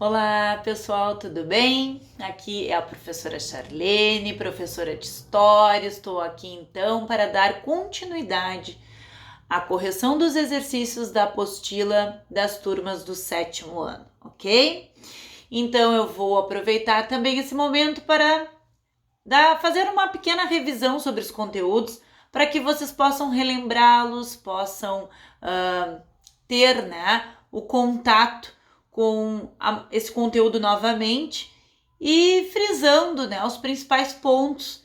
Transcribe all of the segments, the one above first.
Olá pessoal, tudo bem? Aqui é a professora Charlene, professora de História. Estou aqui então para dar continuidade à correção dos exercícios da apostila das turmas do 7º ano, ok? Então eu vou aproveitar também esse momento para fazer uma pequena revisão sobre os conteúdos para que vocês possam relembrá-los, possam ter, o contato com esse conteúdo novamente e frisando, os principais pontos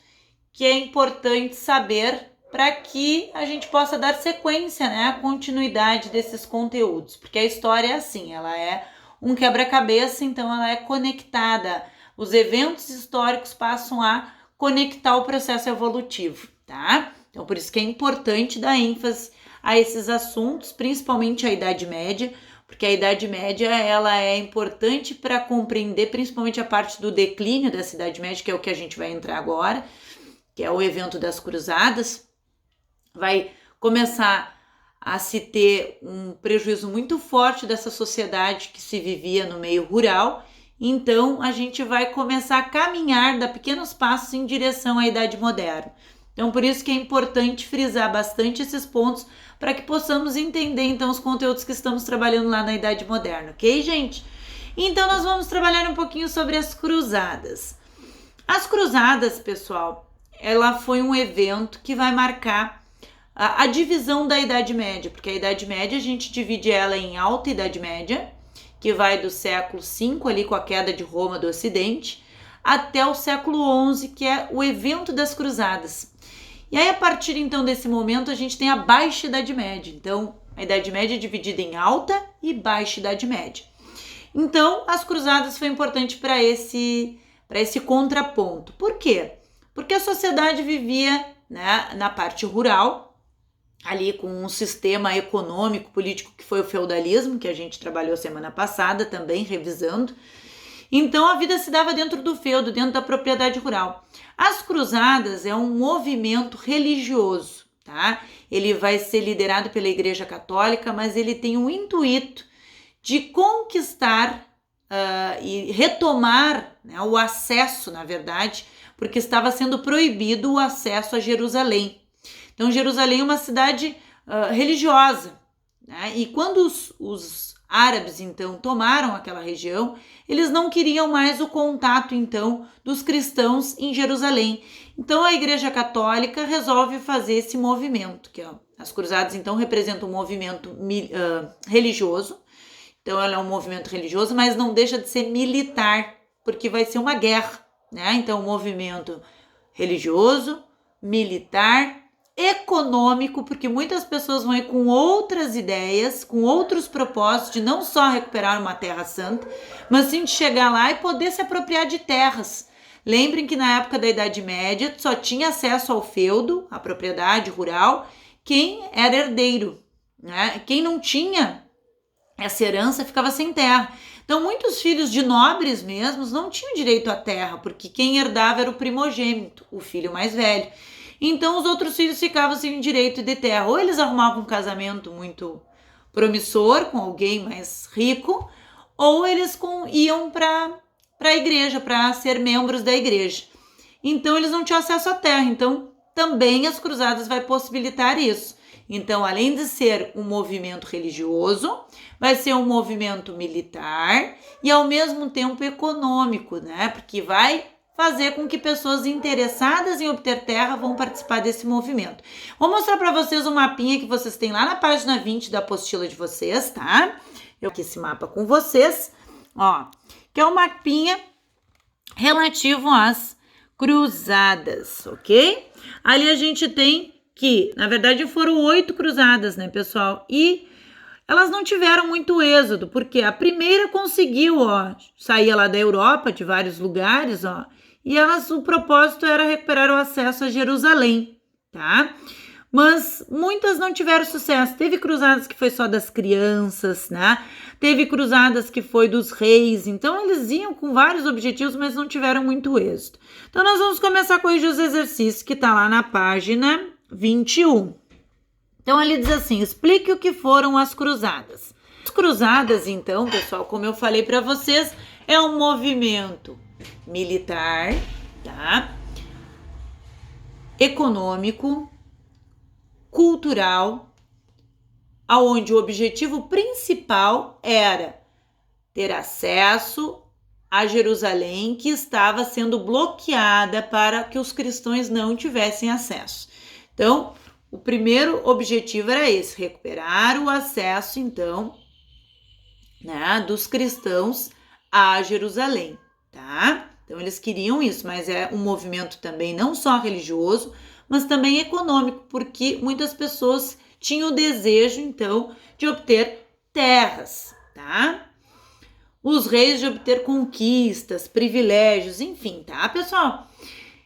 que é importante saber para que a gente possa dar sequência, à continuidade desses conteúdos, porque a história é assim, ela é um quebra-cabeça, então ela é conectada, os eventos históricos passam a conectar o processo evolutivo, tá? Então por isso que é importante dar ênfase a esses assuntos, principalmente a Idade Média, porque a Idade Média ela é importante para compreender principalmente a parte do declínio dessa Idade Média, que é o que a gente vai entrar agora, que é o evento das Cruzadas. Vai começar a se ter um prejuízo muito forte dessa sociedade que se vivia no meio rural, então a gente vai começar a caminhar, dar pequenos passos em direção à Idade Moderna. Então por isso que é importante frisar bastante esses pontos para que possamos entender então os conteúdos que estamos trabalhando lá na Idade Moderna, ok, gente? Então nós vamos trabalhar um pouquinho sobre as Cruzadas. As Cruzadas, pessoal, ela foi um evento que vai marcar a divisão da Idade Média, porque a Idade Média a gente divide ela em Alta Idade Média, que vai do século V ali com a queda de Roma do Ocidente, até o século XI, que é o evento das Cruzadas. E aí, a partir então desse momento, a gente tem a Baixa Idade Média. Então, a Idade Média é dividida em Alta e Baixa Idade Média. Então, as Cruzadas foi importante para esse contraponto. Por quê? Porque a sociedade vivia, na parte rural, ali com um sistema econômico, político que foi o feudalismo, que a gente trabalhou semana passada também, revisando. Então a vida se dava dentro do feudo, dentro da propriedade rural. As Cruzadas é um movimento religioso, tá? Ele vai ser liderado pela Igreja Católica, mas ele tem o intuito de conquistar e retomar o acesso, na verdade, porque estava sendo proibido o acesso a Jerusalém. Então Jerusalém é uma cidade religiosa, e quando os árabes, então, tomaram aquela região, eles não queriam mais o contato, então, dos cristãos em Jerusalém. Então, a Igreja Católica resolve fazer esse movimento, que as Cruzadas, então, representam um movimento religioso. Então, ela é um movimento religioso, mas não deixa de ser militar, porque vai ser uma guerra, Então, um movimento religioso, militar, econômico, porque muitas pessoas vão ir com outras ideias, com outros propósitos de não só recuperar uma terra santa, mas sim de chegar lá e poder se apropriar de terras. Lembrem que na época da Idade Média só tinha acesso ao feudo, à propriedade rural, quem era herdeiro, Quem não tinha essa herança ficava sem terra. Então muitos filhos de nobres mesmos não tinham direito à terra, porque quem herdava era o primogênito, o filho mais velho. Então os outros filhos ficavam sem direito de terra. Ou eles arrumavam um casamento muito promissor com alguém mais rico, ou eles iam para a igreja, para ser membros da igreja. Então eles não tinham acesso à terra. Então também as Cruzadas vai possibilitar isso. Então, além de ser um movimento religioso, vai ser um movimento militar e ao mesmo tempo econômico, Porque vai fazer com que pessoas interessadas em obter terra vão participar desse movimento. Vou mostrar para vocês um mapinha que vocês têm lá na página 20 da apostila de vocês, tá? Eu aqui esse mapa com vocês, que é um mapinha relativo às Cruzadas, ok? Ali a gente tem que, na verdade, foram 8 cruzadas, pessoal? E elas não tiveram muito êxodo, porque a primeira conseguiu, sair lá da Europa, de vários lugares, e o propósito era recuperar o acesso a Jerusalém, tá? Mas muitas não tiveram sucesso. Teve cruzadas que foi só das crianças, Teve cruzadas que foi dos reis. Então, eles iam com vários objetivos, mas não tiveram muito êxito. Então, nós vamos começar a corrigir os exercícios que tá lá na página 21. Então, ele diz assim, explique o que foram as cruzadas. As cruzadas, então, pessoal, como eu falei para vocês, é um movimento militar, tá? Econômico, cultural, aonde o objetivo principal era ter acesso a Jerusalém, que estava sendo bloqueada para que os cristãos não tivessem acesso. Então, o primeiro objetivo era esse, recuperar o acesso, então, né, dos cristãos a Jerusalém, tá? Então, eles queriam isso, mas é um movimento também não só religioso, mas também econômico, porque muitas pessoas tinham o desejo, então, de obter terras, tá? Os reis de obter conquistas, privilégios, enfim, tá, pessoal?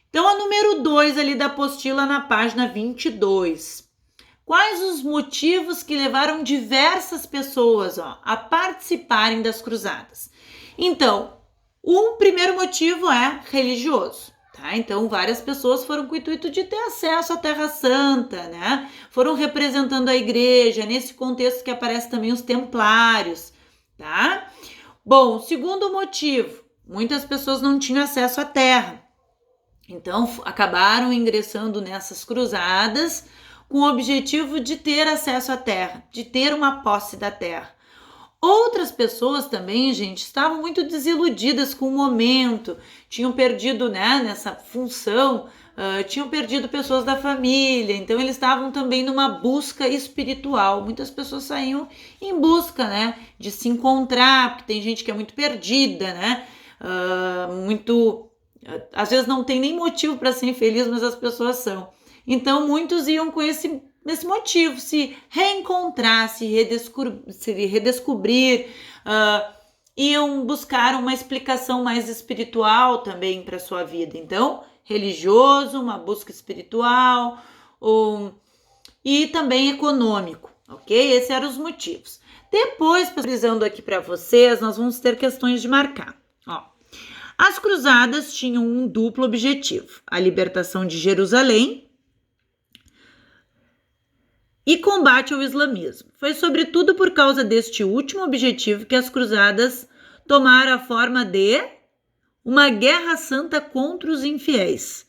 Então, a número 2 ali da apostila na página 22. Quais os motivos que levaram diversas pessoas a participarem das cruzadas? Então, o primeiro motivo é religioso, tá? Então, várias pessoas foram com o intuito de ter acesso à Terra Santa, né? Foram representando a igreja, nesse contexto que aparece também os templários, tá? Bom, segundo motivo, muitas pessoas não tinham acesso à terra. Então, acabaram ingressando nessas cruzadas com o objetivo de ter acesso à terra, de ter uma posse da terra. Outras pessoas também, gente, estavam muito desiludidas com o momento, tinham perdido, né, nessa função, tinham perdido pessoas da família, então eles estavam também numa busca espiritual. Muitas pessoas saíam em busca, né, de se encontrar, porque tem gente que é muito perdida, né, às vezes não tem nem motivo para ser infeliz, mas as pessoas são. Então, muitos iam com esse motivo, se reencontrar, se redescobrir, iam buscar uma explicação mais espiritual também para a sua vida. Então, religioso, uma busca espiritual e também econômico, ok? Esses eram os motivos. Depois, pesquisando aqui para vocês, nós vamos ter questões de marcar. As cruzadas tinham um duplo objetivo, a libertação de Jerusalém e combate ao islamismo. Foi sobretudo por causa deste último objetivo que as cruzadas tomaram a forma de uma guerra santa contra os infiéis,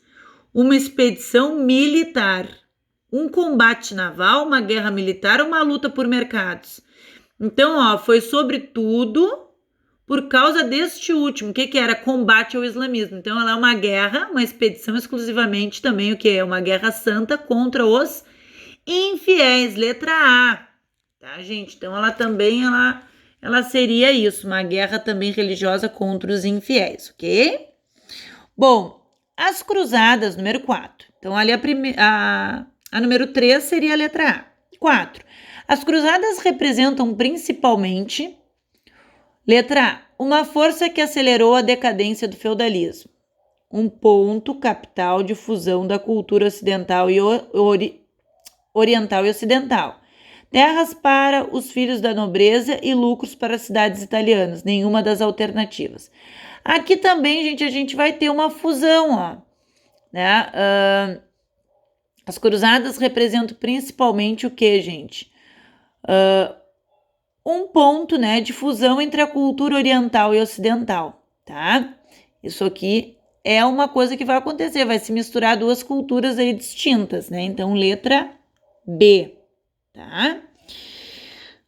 uma expedição militar, um combate naval, uma guerra militar, uma luta por mercados. Então, foi sobretudo por causa deste último, que era combate ao islamismo. Então, ela é uma guerra, uma expedição exclusivamente também, o que é uma guerra santa contra os infiéis, letra A, tá, gente? Então, ela também, ela seria isso, uma guerra também religiosa contra os infiéis, ok? Bom, as cruzadas, número 4. Então, ali a número 3 seria a letra A. 4. As cruzadas representam principalmente, letra A, uma força que acelerou a decadência do feudalismo, um ponto capital de fusão da cultura ocidental e oriental e ocidental, terras para os filhos da nobreza e lucros para as cidades italianas, nenhuma das alternativas. Aqui também, gente, a gente vai ter uma fusão, né? As cruzadas representam principalmente o que, gente? Um ponto, né, de fusão entre a cultura oriental e ocidental, tá? Isso aqui é uma coisa que vai acontecer, vai se misturar duas culturas aí distintas, né? Então, letra B, tá?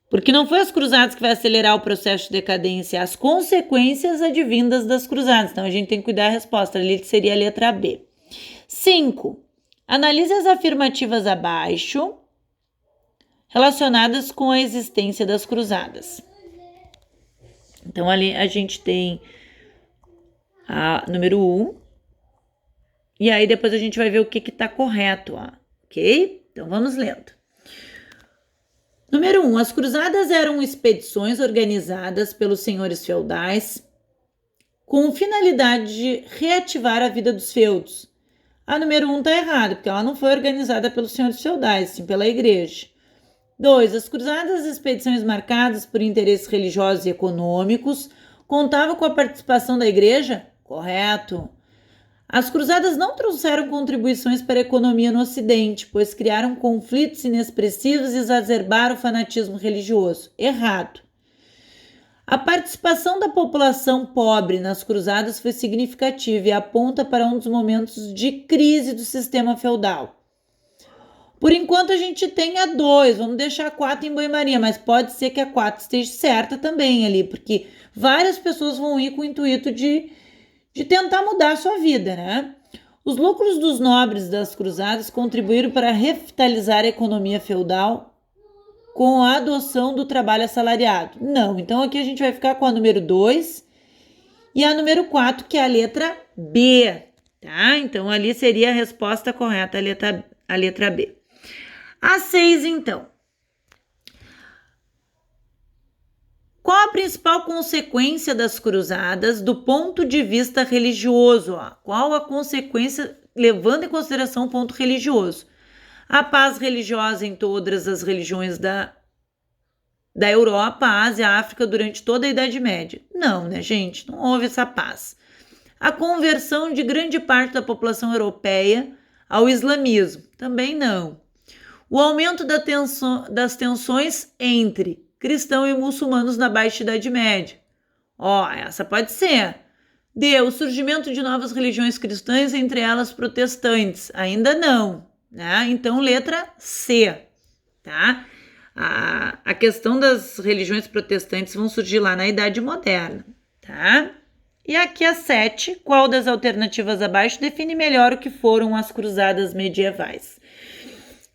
Porque não foi as cruzadas que vai acelerar o processo de decadência, as consequências advindas das cruzadas. Então, a gente tem que cuidar da resposta, ali seria a letra B. 5. Analise as afirmativas abaixo relacionadas com a existência das cruzadas. Então, ali a gente tem a número 1. E aí, depois a gente vai ver o que está correto, ok? Então, vamos lendo. Número 1. As cruzadas eram expedições organizadas pelos senhores feudais com finalidade de reativar a vida dos feudos. A número 1 está errada, porque ela não foi organizada pelos senhores feudais, sim pela igreja. 2. As cruzadas e expedições marcadas por interesses religiosos e econômicos contavam com a participação da igreja? Correto. As cruzadas não trouxeram contribuições para a economia no Ocidente, pois criaram conflitos inexpressivos e exacerbaram o fanatismo religioso. Errado. A participação da população pobre nas cruzadas foi significativa e aponta para um dos momentos de crise do sistema feudal. Por enquanto a gente tem a 2, vamos deixar a 4 em banho-maria, mas pode ser que a 4 esteja certa também ali, porque várias pessoas vão ir com o intuito de tentar mudar a sua vida, né? Os lucros dos nobres das cruzadas contribuíram para revitalizar a economia feudal com a adoção do trabalho assalariado. Não, então aqui a gente vai ficar com a número 2 e a número 4, que é a letra B, tá? Então ali seria a resposta correta, a letra B. A 6, então. Qual a principal consequência das cruzadas do ponto de vista religioso? Qual a consequência, levando em consideração o ponto religioso? A paz religiosa em todas as religiões da Europa, Ásia e África durante toda a Idade Média? Não, né, gente? Não houve essa paz. A conversão de grande parte da população europeia ao islamismo? Também não. O aumento das tensões entre cristãos e muçulmanos na Baixa Idade Média? Essa pode ser. D. O surgimento de novas religiões cristãs, entre elas protestantes? Ainda não, né? Então, letra C, tá? A questão das religiões protestantes vão surgir lá na Idade Moderna, tá? E aqui a 7. Qual das alternativas abaixo define melhor o que foram as cruzadas medievais?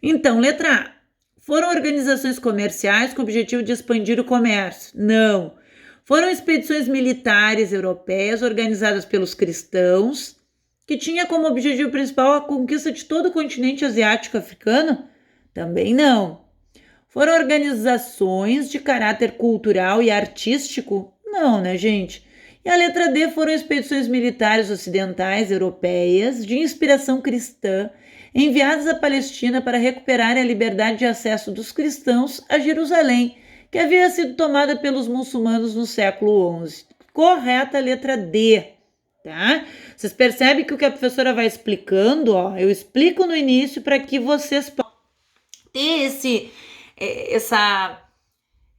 Então, letra A. Foram organizações comerciais com o objetivo de expandir o comércio? Não. Foram expedições militares europeias organizadas pelos cristãos, que tinha como objetivo principal a conquista de todo o continente asiático e africano? Também não. Foram organizações de caráter cultural e artístico? Não, né, gente? E a letra D. Foram expedições militares ocidentais europeias de inspiração cristã, enviadas à Palestina para recuperar a liberdade de acesso dos cristãos a Jerusalém, que havia sido tomada pelos muçulmanos no século XI. Correta a letra D, tá? Vocês percebem que o que a professora vai explicando, eu explico no início para que vocês possam ter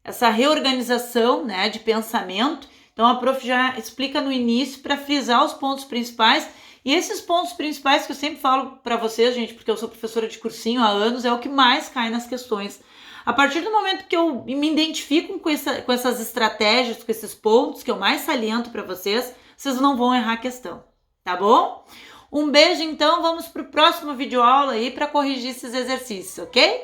essa reorganização, né, de pensamento. Então a prof já explica no início para frisar os pontos principais. E esses pontos principais que eu sempre falo para vocês, gente, porque eu sou professora de cursinho há anos, é o que mais cai nas questões. A partir do momento que eu me identifico com essas estratégias, com esses pontos que eu mais saliento para vocês, vocês não vão errar a questão, tá bom? Um beijo, então, vamos para o próximo videoaula aí para corrigir esses exercícios, ok?